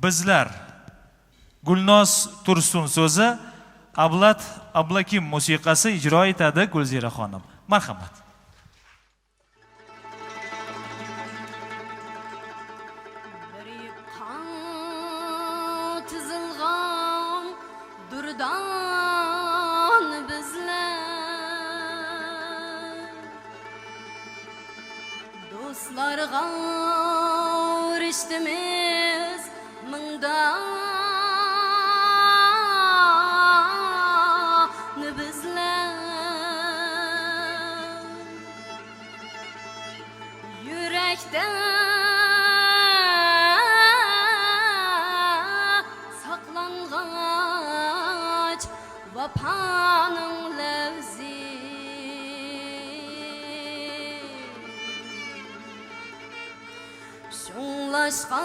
bizlar Gulnoz Tursun so'zi, Ablat Ablakim musiqasi ijro etadi Gulzira xonim. Marhamat. Dostlarga eriştimiz mыңdan bizler yürekte saklangaç vapanın levzi şunlaşka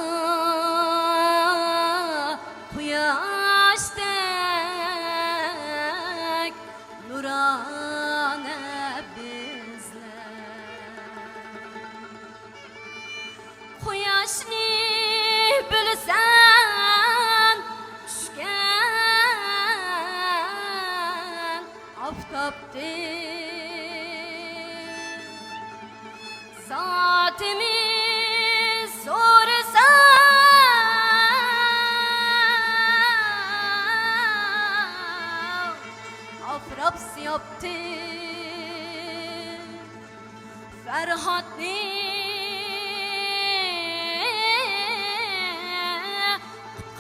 kuyaştek nurane bizler kuyaşni bilsen düşken aftaptir zatimiz sorsan afraps yaptı Ferhatni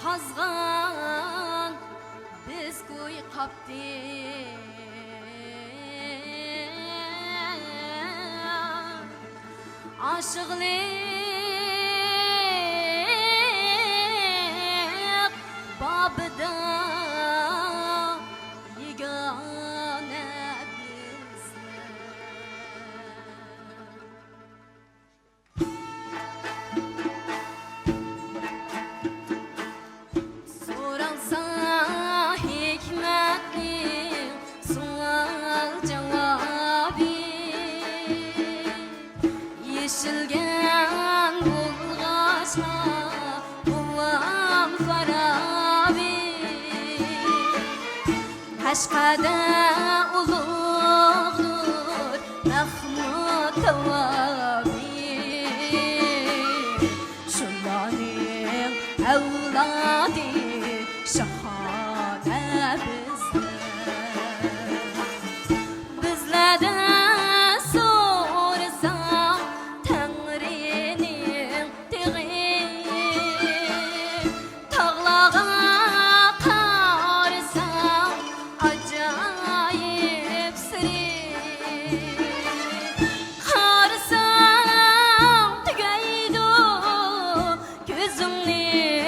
kazgan biz koy kaptı aşıklık babıda yegane bizler soralsa hikmetli sual cevabı yeşilgen bulgaçla buvam farabi Haşkada ulug'dur Mahmud Tavabi Şundaning avlodi shahona bizlar bizlarda so'rasam Tangrining tig'i tog'larga qarasam ajoyib siri qarasam tugaydi ko'zimning